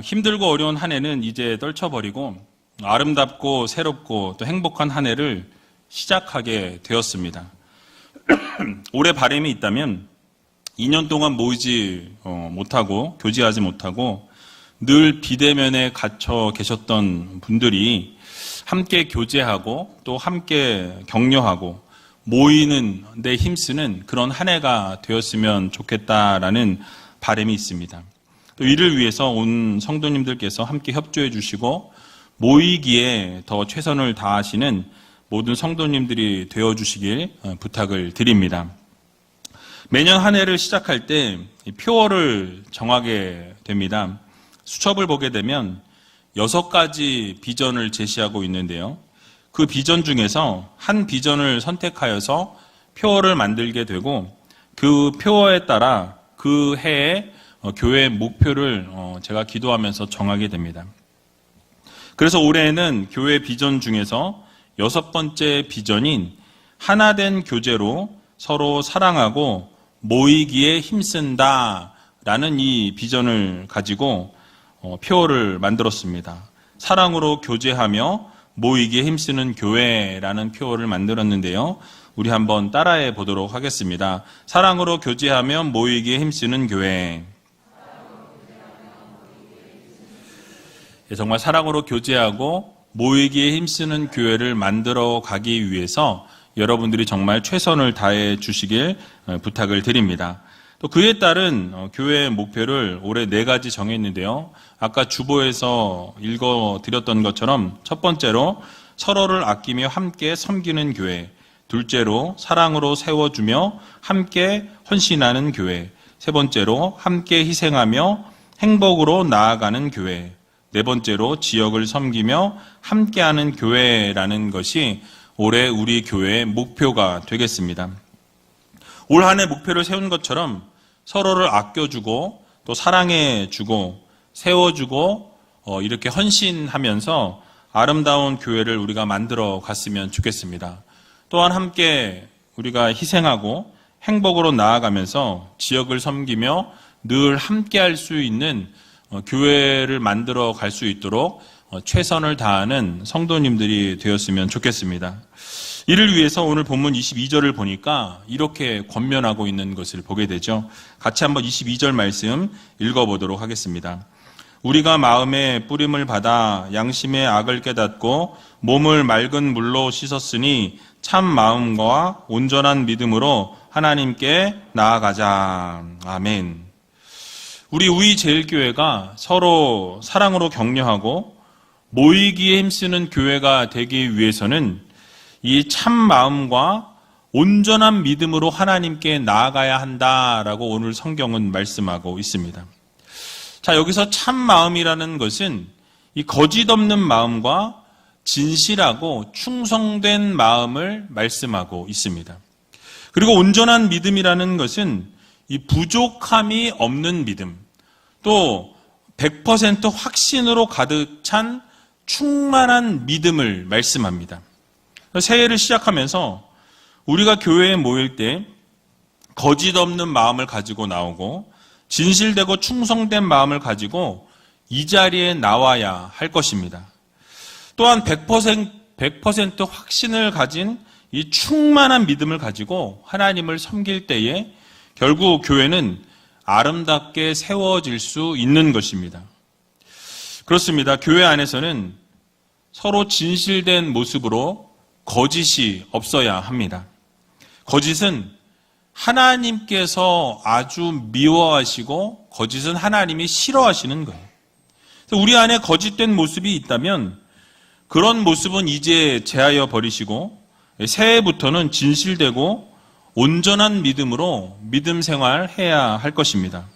힘들고 어려운 한 해는 이제 떨쳐버리고 아름답고 새롭고 또 행복한 한 해를 시작하게 되었습니다. 올해 바람이 있다면 2년 동안 모이지 못하고 교제하지 못하고 늘 비대면에 갇혀 계셨던 분들이 함께 교제하고 또 함께 격려하고 모이는 데 힘쓰는 그런 한 해가 되었으면 좋겠다라는 바람이 있습니다. 또 이를 위해서 온 성도님들께서 함께 협조해 주시고 모이기에 더 최선을 다하시는 모든 성도님들이 되어주시길 부탁을 드립니다. 매년 한 해를 시작할 때 표어를 정하게 됩니다. 수첩을 보게 되면 6가지 비전을 제시하고 있는데요. 그 비전 중에서 한 비전을 선택하여서 표어를 만들게 되고 그 표어에 따라 그 해의 교회 목표를 제가 기도하면서 정하게 됩니다. 그래서 올해는 교회 비전 중에서 6번째 비전인 하나된 교제로 서로 사랑하고 모이기에 힘쓴다 라는 이 비전을 가지고 표어를 만들었습니다. 사랑으로 교제하며 모이기에 힘쓰는 교회라는 표어를 만들었는데요. 우리 한번 따라해 보도록 하겠습니다. 사랑으로 교제하며 모이기에 힘쓰는 교회. 정말 사랑으로 교제하고 모이기에 힘쓰는 교회를 만들어 가기 위해서 여러분들이 정말 최선을 다해 주시길 부탁을 드립니다. 또 그에 따른 교회의 목표를 올해 4가지 정했는데요. 아까 주보에서 읽어드렸던 것처럼 첫 번째로 서로를 아끼며 함께 섬기는 교회, 둘째로 사랑으로 세워주며 함께 헌신하는 교회, 세 번째로 함께 희생하며 행복으로 나아가는 교회, 네 번째로 지역을 섬기며 함께하는 교회라는 것이 올해 우리 교회의 목표가 되겠습니다. 올 한 해 목표를 세운 것처럼 서로를 아껴주고 또 사랑해주고 세워주고 이렇게 헌신하면서 아름다운 교회를 우리가 만들어 갔으면 좋겠습니다. 또한 함께 우리가 희생하고 행복으로 나아가면서 지역을 섬기며 늘 함께할 수 있는 교회를 만들어 갈 수 있도록 최선을 다하는 성도님들이 되었으면 좋겠습니다. 이를 위해서 오늘 본문 22절을 보니까 이렇게 권면하고 있는 것을 보게 되죠. 같이 한번 22절 말씀 읽어보도록 하겠습니다. 우리가 마음의 뿌림을 받아 양심의 악을 깨닫고 몸을 맑은 물로 씻었으니 참 마음과 온전한 믿음으로 하나님께 나아가자. 아멘. 우리 우이제일교회가 서로 사랑으로 격려하고 모이기에 힘쓰는 교회가 되기 위해서는 이 참 마음과 온전한 믿음으로 하나님께 나아가야 한다라고 오늘 성경은 말씀하고 있습니다. 자, 여기서 참 마음이라는 것은 이 거짓 없는 마음과 진실하고 충성된 마음을 말씀하고 있습니다. 그리고 온전한 믿음이라는 것은 이 부족함이 없는 믿음, 또 100% 확신으로 가득 찬 충만한 믿음을 말씀합니다. 새해를 시작하면서 우리가 교회에 모일 때 거짓 없는 마음을 가지고 나오고 진실되고 충성된 마음을 가지고 이 자리에 나와야 할 것입니다. 또한 100% 확신을 가진 이 충만한 믿음을 가지고 하나님을 섬길 때에 결국 교회는 아름답게 세워질 수 있는 것입니다. 그렇습니다. 교회 안에서는 서로 진실된 모습으로 거짓이 없어야 합니다. 거짓은 하나님께서 아주 미워하시고 거짓은 하나님이 싫어하시는 거예요. 우리 안에 거짓된 모습이 있다면 그런 모습은 이제 제하여 버리시고 새해부터는 진실되고 온전한 믿음으로 믿음 생활해야 할 것입니다.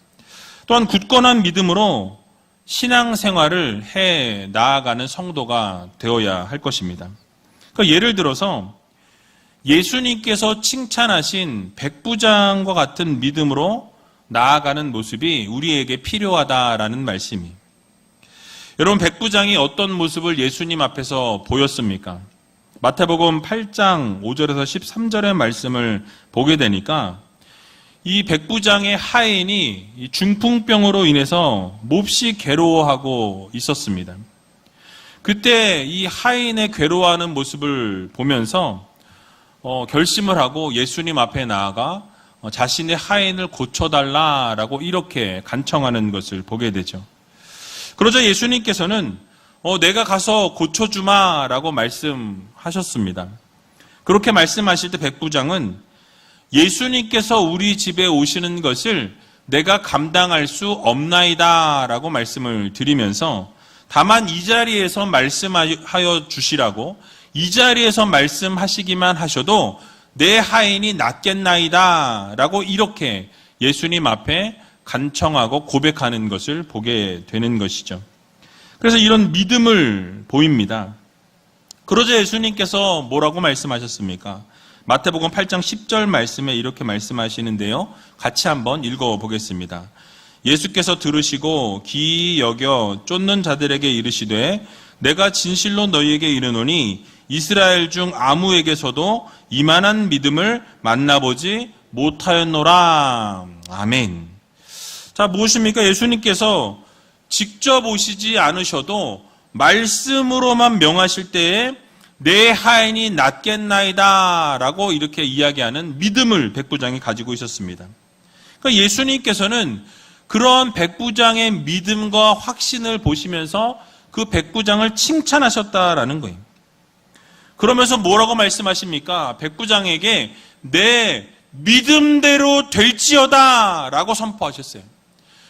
또한 굳건한 믿음으로 신앙 생활을 해 나아가는 성도가 되어야 할 것입니다. 그러니까 예를 들어서 예수님께서 칭찬하신 백부장과 같은 믿음으로 나아가는 모습이 우리에게 필요하다라는 말씀이. 여러분, 백부장이 어떤 모습을 예수님 앞에서 보였습니까? 마태복음 8장 5절에서 13절의 말씀을 보게 되니까 이 백부장의 하인이 중풍병으로 인해서 몹시 괴로워하고 있었습니다. 그때 이 하인의 괴로워하는 모습을 보면서 결심을 하고 예수님 앞에 나아가 자신의 하인을 고쳐달라라고 이렇게 간청하는 것을 보게 되죠. 그러자 예수님께서는 내가 가서 고쳐주마라고 말씀하셨습니다. 그렇게 말씀하실 때 백부장은 예수님께서 우리 집에 오시는 것을 내가 감당할 수 없나이다라고 말씀을 드리면서 다만 이 자리에서 말씀하여 주시라고, 이 자리에서 말씀하시기만 하셔도 내 하인이 낫겠나이다 라고 이렇게 예수님 앞에 간청하고 고백하는 것을 보게 되는 것이죠. 그래서 이런 믿음을 보입니다. 그러자 예수님께서 뭐라고 말씀하셨습니까? 마태복음 8장 10절 말씀에 이렇게 말씀하시는데요. 같이 한번 읽어보겠습니다. 예수께서 들으시고 기이 여겨 쫓는 자들에게 이르시되 내가 진실로 너희에게 이르노니 이스라엘 중 아무에게서도 이만한 믿음을 만나보지 못하였노라. 아멘. 자, 무엇입니까? 예수님께서 직접 오시지 않으셔도 말씀으로만 명하실 때에 내 하인이 낫겠나이다 라고 이렇게 이야기하는 믿음을 백부장이 가지고 있었습니다. 그러니까 예수님께서는 그런 백부장의 믿음과 확신을 보시면서 그 백부장을 칭찬하셨다라는 거예요. 그러면서 뭐라고 말씀하십니까? 백부장에게 내 믿음대로 될지어다 라고 선포하셨어요.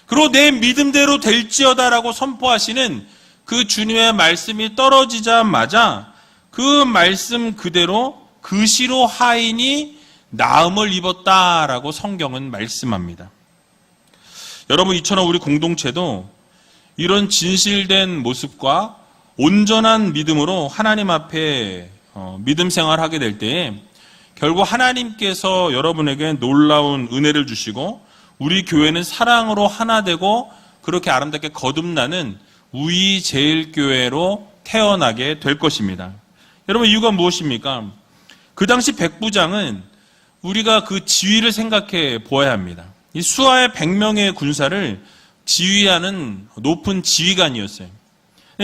그리고 내 믿음대로 될지어다 라고 선포하시는 그 주님의 말씀이 떨어지자마자 그 말씀 그대로 그시로 하인이 나음을 입었다라고 성경은 말씀합니다. 여러분, 이처럼 우리 공동체도 이런 진실된 모습과 온전한 믿음으로 하나님 앞에 믿음 생활하게 될 때에 결국 하나님께서 여러분에게 놀라운 은혜를 주시고 우리 교회는 사랑으로 하나 되고 그렇게 아름답게 거듭나는 우이제일교회로 태어나게 될 것입니다. 여러분, 이유가 무엇입니까? 그 당시 백부장은 우리가 그 지위를 생각해 보아야 합니다. 이 수하의 100명의 군사를 지휘하는 높은 지휘관이었어요.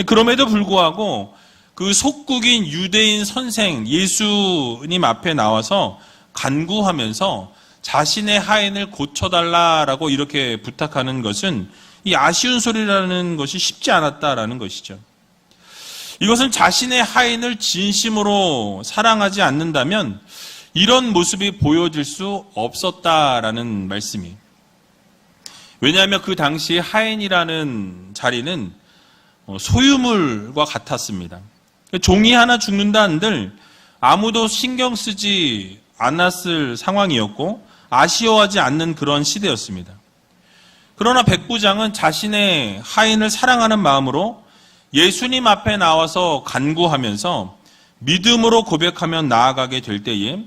그럼에도 불구하고 그 속국인 유대인 선생 예수님 앞에 나와서 간구하면서 자신의 하인을 고쳐달라라고 이렇게 부탁하는 것은 이 아쉬운 소리라는 것이 쉽지 않았다라는 것이죠. 이것은 자신의 하인을 진심으로 사랑하지 않는다면 이런 모습이 보여질 수 없었다라는 말씀이에요. 왜냐하면 그 당시 하인이라는 자리는 소유물과 같았습니다. 종이 하나 죽는다 한들 아무도 신경 쓰지 않았을 상황이었고 아쉬워하지 않는 그런 시대였습니다. 그러나 백부장은 자신의 하인을 사랑하는 마음으로 예수님 앞에 나와서 간구하면서 믿음으로 고백하며 나아가게 될 때에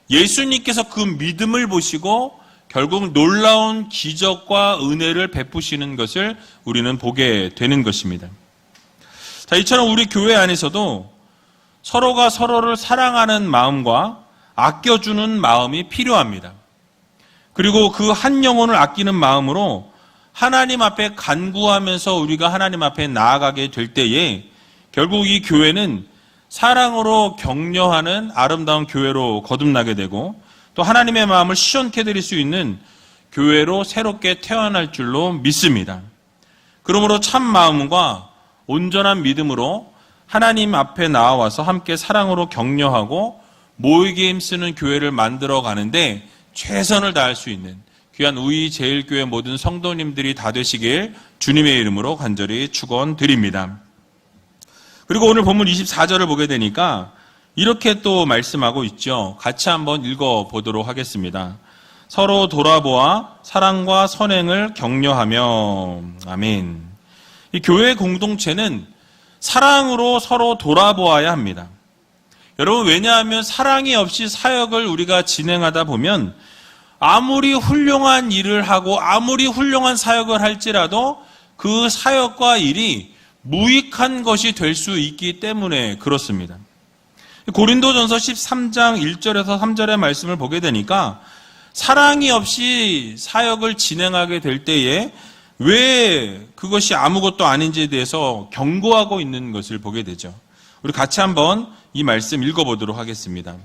예수님께서 그 믿음을 보시고 결국 놀라운 기적과 은혜를 베푸시는 것을 우리는 보게 되는 것입니다. 자, 이처럼 우리 교회 안에서도 서로가 서로를 사랑하는 마음과 아껴주는 마음이 필요합니다. 그리고 그 한 영혼을 아끼는 마음으로 하나님 앞에 간구하면서 우리가 하나님 앞에 나아가게 될 때에 결국 이 교회는 사랑으로 격려하는 아름다운 교회로 거듭나게 되고 또 하나님의 마음을 시원케 드릴 수 있는 교회로 새롭게 태어날 줄로 믿습니다. 그러므로 참 마음과 온전한 믿음으로 하나님 앞에 나와서 함께 사랑으로 격려하고 모이게 힘쓰는 교회를 만들어 가는데 최선을 다할 수 있는 귀한 우이제일교회 모든 성도님들이 다 되시길 주님의 이름으로 간절히 축원드립니다. 그리고 오늘 본문 24절을 보게 되니까 이렇게 또 말씀하고 있죠. 같이 한번 읽어보도록 하겠습니다. 서로 돌아보아 사랑과 선행을 격려하며. 아멘. 이 교회 공동체는 사랑으로 서로 돌아보아야 합니다. 여러분, 왜냐하면 사랑이 없이 사역을 우리가 진행하다 보면 아무리 훌륭한 일을 하고 아무리 훌륭한 사역을 할지라도 그 사역과 일이 무익한 것이 될 수 있기 때문에 그렇습니다. 고린도전서 13장 1절에서 3절의 말씀을 보게 되니까 사랑이 없이 사역을 진행하게 될 때에 왜 그것이 아무것도 아닌지에 대해서 경고하고 있는 것을 보게 되죠. 우리 같이 한번 이 말씀 읽어보도록 하겠습니다.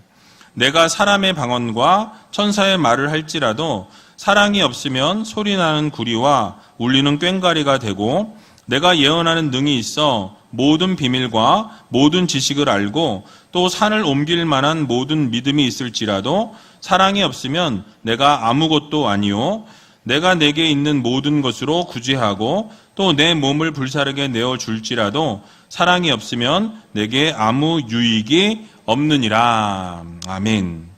내가 사람의 방언과 천사의 말을 할지라도 사랑이 없으면 소리나는 구리와 울리는 꽹과리가 되고, 내가 예언하는 능이 있어 모든 비밀과 모든 지식을 알고 또 산을 옮길 만한 모든 믿음이 있을지라도 사랑이 없으면 내가 아무것도 아니요 내가 내게 있는 모든 것으로 구제하고 또 내 몸을 불사르게 내어줄지라도 사랑이 없으면 내게 아무 유익이 없느니라. 아멘.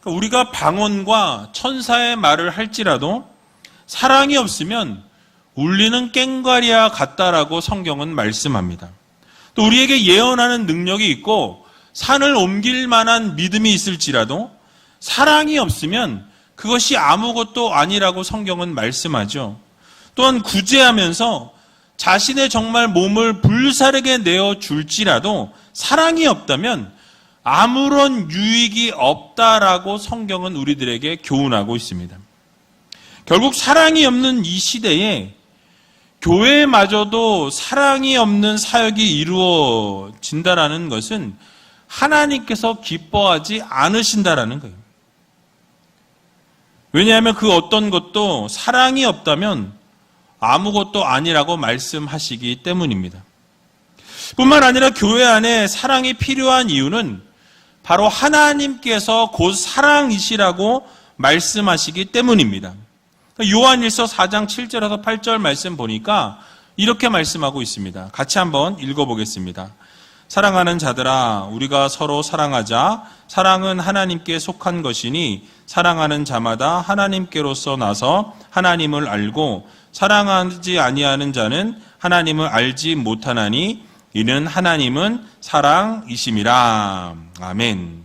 우리가 방언과 천사의 말을 할지라도 사랑이 없으면 울리는 꽹과리와 같다라고 성경은 말씀합니다. 또 우리에게 예언하는 능력이 있고 산을 옮길 만한 믿음이 있을지라도 사랑이 없으면 그것이 아무것도 아니라고 성경은 말씀하죠. 또한 구제하면서 자신의 정말 몸을 불사르게 내어줄지라도 사랑이 없다면 아무런 유익이 없다라고 성경은 우리들에게 교훈하고 있습니다. 결국 사랑이 없는 이 시대에 교회마저도 사랑이 없는 사역이 이루어진다라는 것은 하나님께서 기뻐하지 않으신다라는 거예요. 왜냐하면 그 어떤 것도 사랑이 없다면 아무것도 아니라고 말씀하시기 때문입니다. 뿐만 아니라 교회 안에 사랑이 필요한 이유는 바로 하나님께서 곧 사랑이시라고 말씀하시기 때문입니다. 요한일서 4장 7절에서 8절 말씀 보니까 이렇게 말씀하고 있습니다. 같이 한번 읽어보겠습니다. 사랑하는 자들아, 우리가 서로 사랑하자. 사랑은 하나님께 속한 것이니 사랑하는 자마다 하나님께로서 나서 하나님을 알고 사랑하지 아니하는 자는 하나님을 알지 못하나니 이는 하나님은 사랑이심이라. 아멘.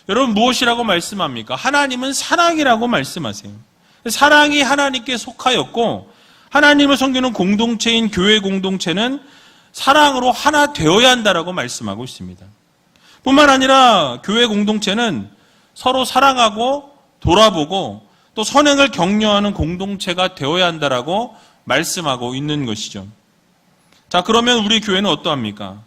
여러분, 무엇이라고 말씀합니까? 하나님은 사랑이라고 말씀하세요. 사랑이 하나님께 속하였고 하나님을 섬기는 공동체인 교회 공동체는 사랑으로 하나 되어야 한다라고 말씀하고 있습니다. 뿐만 아니라 교회 공동체는 서로 사랑하고 돌아보고 또 선행을 격려하는 공동체가 되어야 한다라고 말씀하고 있는 것이죠. 자, 그러면 우리 교회는 어떠합니까?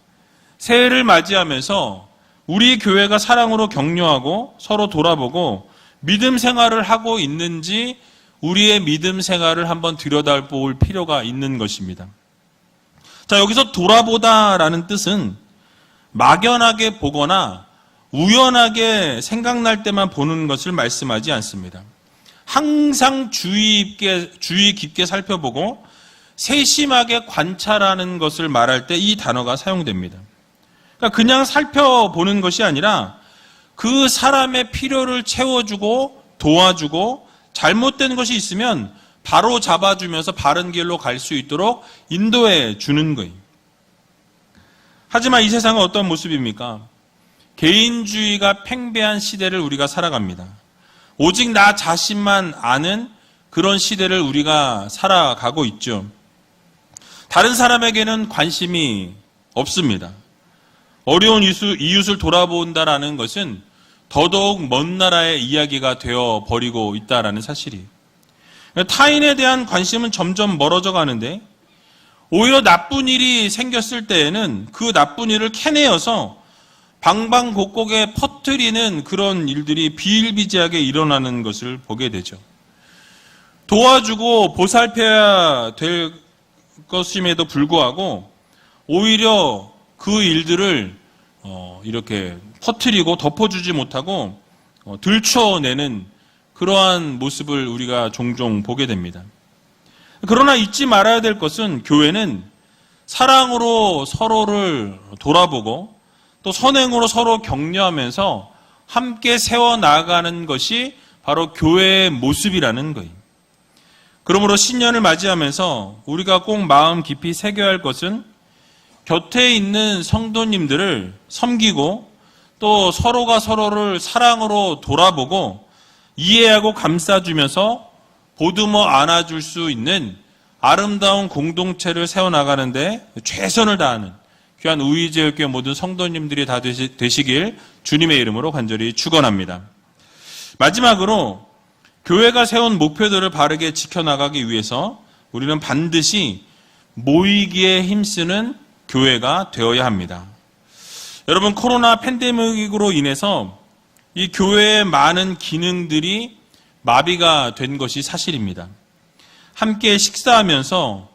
새해를 맞이하면서 우리 교회가 사랑으로 격려하고 서로 돌아보고 믿음 생활을 하고 있는지 우리의 믿음 생활을 한번 들여다볼 필요가 있는 것입니다. 자, 여기서 돌아보다라는 뜻은 막연하게 보거나 우연하게 생각날 때만 보는 것을 말씀하지 않습니다. 항상 주의 깊게 살펴보고 세심하게 관찰하는 것을 말할 때 이 단어가 사용됩니다. 그러니까 그냥 살펴보는 것이 아니라 그 사람의 필요를 채워주고 도와주고 잘못된 것이 있으면 바로 잡아주면서 바른 길로 갈 수 있도록 인도해 주는 거예요. 하지만 이 세상은 어떤 모습입니까? 개인주의가 팽배한 시대를 우리가 살아갑니다. 오직 나 자신만 아는 그런 시대를 우리가 살아가고 있죠. 다른 사람에게는 관심이 없습니다. 어려운 이웃을 돌아본다라는 것은 더더욱 먼 나라의 이야기가 되어버리고 있다라는 사실이에요. 타인에 대한 관심은 점점 멀어져 가는데 오히려 나쁜 일이 생겼을 때에는 그 나쁜 일을 캐내어서 방방곡곡에 퍼뜨리는 그런 일들이 비일비재하게 일어나는 것을 보게 되죠. 도와주고 보살펴야 될 것임에도 불구하고 오히려 그 일들을 이렇게 퍼뜨리고 덮어주지 못하고 들춰내는 그러한 모습을 우리가 종종 보게 됩니다. 그러나 잊지 말아야 될 것은 교회는 사랑으로 서로를 돌아보고 또 선행으로 서로 격려하면서 함께 세워나가는 것이 바로 교회의 모습이라는 거예요. 그러므로 신년을 맞이하면서 우리가 꼭 마음 깊이 새겨야 할 것은 곁에 있는 성도님들을 섬기고 또 서로가 서로를 사랑으로 돌아보고 이해하고 감싸주면서 보듬어 안아줄 수 있는 아름다운 공동체를 세워나가는데 최선을 다하는 귀한 우이제일교회 모든 성도님들이 다 되시길 주님의 이름으로 간절히 축원합니다. 마지막으로 교회가 세운 목표들을 바르게 지켜나가기 위해서 우리는 반드시 모이기에 힘쓰는 교회가 되어야 합니다. 여러분, 코로나 팬데믹으로 인해서 이 교회의 많은 기능들이 마비가 된 것이 사실입니다. 함께 식사하면서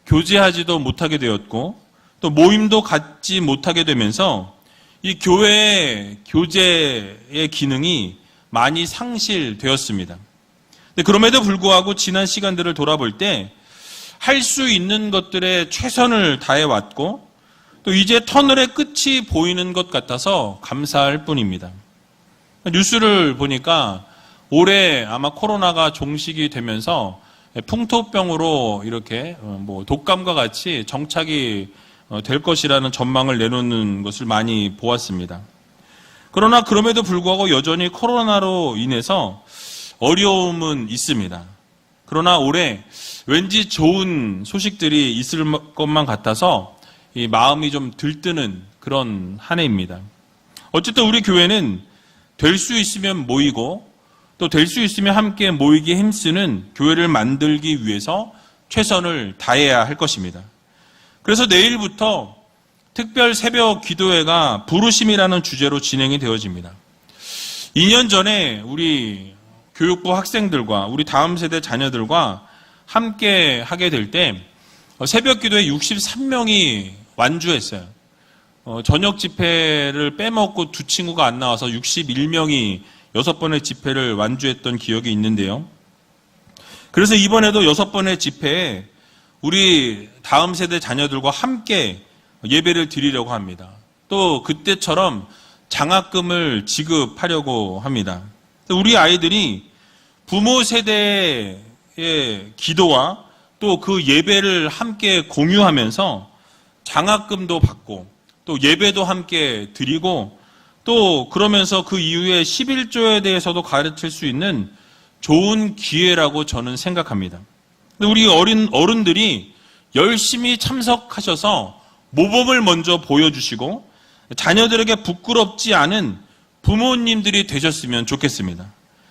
교제하지도 못하게 되었고 또 모임도 갖지 못하게 되면서 이 교회의 교제의 기능이 많이 상실되었습니다. 그럼에도 불구하고 지난 시간들을 돌아볼 때 할 수 있는 것들에 최선을 다해왔고 또 이제 터널의 끝이 보이는 것 같아서 감사할 뿐입니다. 뉴스를 보니까 올해 아마 코로나가 종식이 되면서 풍토병으로 이렇게 독감과 같이 정착이 될 것이라는 전망을 내놓는 것을 많이 보았습니다. 그러나 그럼에도 불구하고 여전히 코로나로 인해서 어려움은 있습니다. 그러나 올해 왠지 좋은 소식들이 있을 것만 같아서 이 마음이 좀 들뜨는 그런 한 해입니다. 어쨌든 우리 교회는 될 수 있으면 모이고 또 될 수 있으면 함께 모이기에 힘쓰는 교회를 만들기 위해서 최선을 다해야 할 것입니다. 그래서 내일부터 특별 새벽 기도회가 부르심이라는 주제로 진행이 되어집니다. 2년 전에 우리 교육부 학생들과 우리 다음 세대 자녀들과 함께 하게 될 때 새벽 기도회 63명이 완주했어요. 저녁 집회를 빼먹고 두 친구가 안 나와서 61명이 6번의 집회를 완주했던 기억이 있는데요. 그래서 이번에도 6번의 집회에 우리 다음 세대 자녀들과 함께 예배를 드리려고 합니다. 또 그때처럼 장학금을 지급하려고 합니다. 우리 아이들이 부모 세대의 기도와 또 그 예배를 함께 공유하면서 장학금도 받고 또 예배도 함께 드리고 또 그러면서 그 이후에 11조에 대해서도 가르칠 수 있는 좋은 기회라고 저는 생각합니다. 우리 어른들이 열심히 참석하셔서 모범을 먼저 보여주시고 자녀들에게 부끄럽지 않은 부모님들이 되셨으면 좋겠습니다.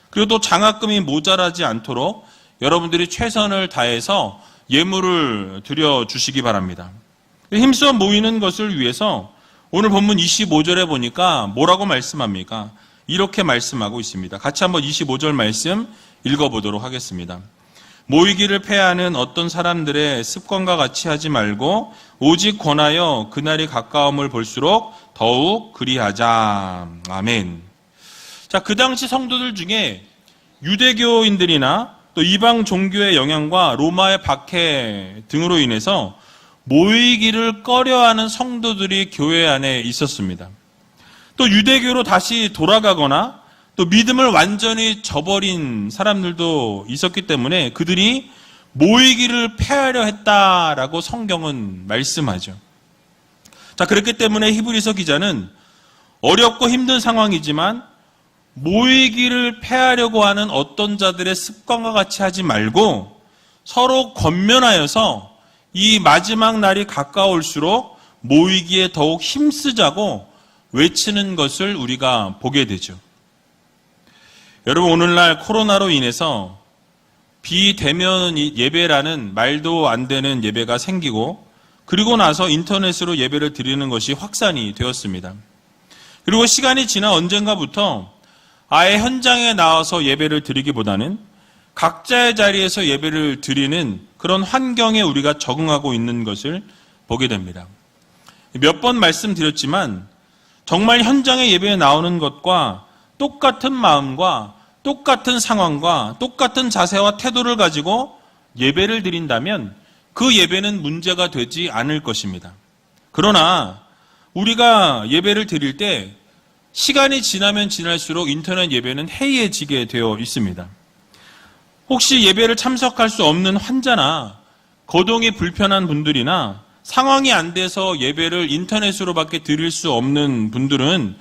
그리고 또 장학금이 모자라지 않도록 여러분들이 최선을 다해서 예물을 드려주시기 바랍니다. 힘써 모이는 것을 위해서 오늘 본문 25절에 보니까 뭐라고 말씀합니까? 이렇게 말씀하고 있습니다. 같이 한번 25절 말씀 읽어보도록 하겠습니다. 모이기를 패하는 어떤 사람들의 습관과 같이 하지 말고 오직 권하여 그날이 가까움을 볼수록 더욱 그리하자. 아멘. 자, 그 당시 성도들 중에 유대교인들이나 또 이방 종교의 영향과 로마의 박해 등으로 인해서 모이기를 꺼려하는 성도들이 교회 안에 있었습니다. 또 유대교로 다시 돌아가거나 또 믿음을 완전히 저버린 사람들도 있었기 때문에 그들이 모이기를 패하려 했다라고 성경은 말씀하죠. 자, 그렇기 때문에 히브리서 기자는 어렵고 힘든 상황이지만 모이기를 패하려고 하는 어떤 자들의 습관과 같이 하지 말고 서로 권면하여서 이 마지막 날이 가까울수록 모이기에 더욱 힘쓰자고 외치는 것을 우리가 보게 되죠. 여러분, 오늘날 코로나로 인해서 비대면 예배라는 말도 안 되는 예배가 생기고 그리고 나서 인터넷으로 예배를 드리는 것이 확산이 되었습니다. 그리고 시간이 지나 언젠가부터 아예 현장에 나와서 예배를 드리기보다는 각자의 자리에서 예배를 드리는 그런 환경에 우리가 적응하고 있는 것을 보게 됩니다. 몇 번 말씀드렸지만 정말 현장에 예배에 나오는 것과 똑같은 마음과 똑같은 상황과 똑같은 자세와 태도를 가지고 예배를 드린다면 그 예배는 문제가 되지 않을 것입니다. 그러나 우리가 예배를 드릴 때 시간이 지나면 지날수록 인터넷 예배는 해이해지게 되어 있습니다. 혹시 예배를 참석할 수 없는 환자나 거동이 불편한 분들이나 상황이 안 돼서 예배를 인터넷으로밖에 드릴 수 없는 분들은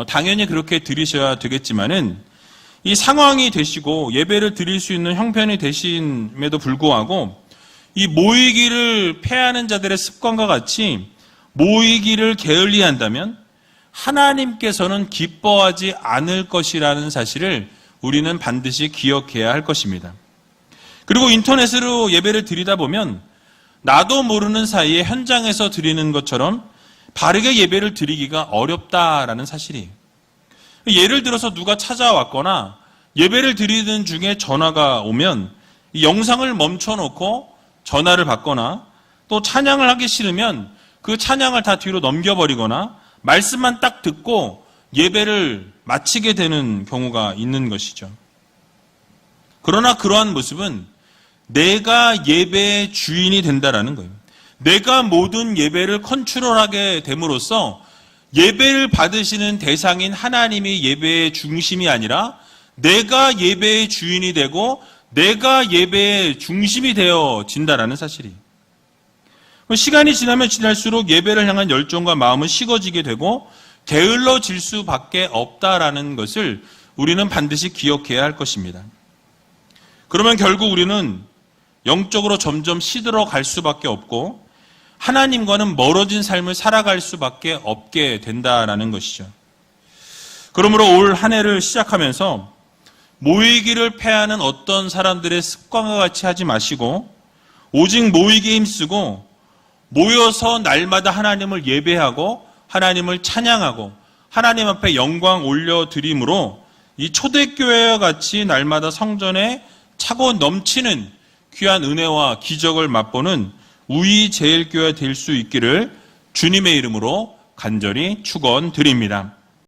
당연히 그렇게 드리셔야 되겠지만은 이 상황이 되시고 예배를 드릴 수 있는 형편이 되심에도 불구하고 이 모이기를 패하는 자들의 습관과 같이 모이기를 게을리한다면 하나님께서는 기뻐하지 않을 것이라는 사실을 우리는 반드시 기억해야 할 것입니다. 그리고 인터넷으로 예배를 드리다 보면 나도 모르는 사이에 현장에서 드리는 것처럼 바르게 예배를 드리기가 어렵다라는 사실이에요. 예를 들어서 누가 찾아왔거나 예배를 드리는 중에 전화가 오면 이 영상을 멈춰놓고 전화를 받거나 또 찬양을 하기 싫으면 그 찬양을 다 뒤로 넘겨버리거나 말씀만 딱 듣고 예배를 마치게 되는 경우가 있는 것이죠. 그러나 그러한 모습은 내가 예배의 주인이 된다라는 거예요. 내가 모든 예배를 컨트롤하게 됨으로써 예배를 받으시는 대상인 하나님이 예배의 중심이 아니라 내가 예배의 주인이 되고 내가 예배의 중심이 되어진다라는 사실이에요. 시간이 지나면 지날수록 예배를 향한 열정과 마음은 식어지게 되고 게을러질 수밖에 없다라는 것을 우리는 반드시 기억해야 할 것입니다. 그러면 결국 우리는 영적으로 점점 시들어 갈 수밖에 없고 하나님과는 멀어진 삶을 살아갈 수밖에 없게 된다라는 것이죠. 그러므로 올 한 해를 시작하면서 모이기를 패하는 어떤 사람들의 습관과 같이 하지 마시고 오직 모이기에 힘쓰고 모여서 날마다 하나님을 예배하고 하나님을 찬양하고 하나님 앞에 영광 올려드림으로 이 초대교회와 같이 날마다 성전에 차고 넘치는 귀한 은혜와 기적을 맛보는 우이제일교회 될 수 있기를 주님의 이름으로 간절히 축원드립니다.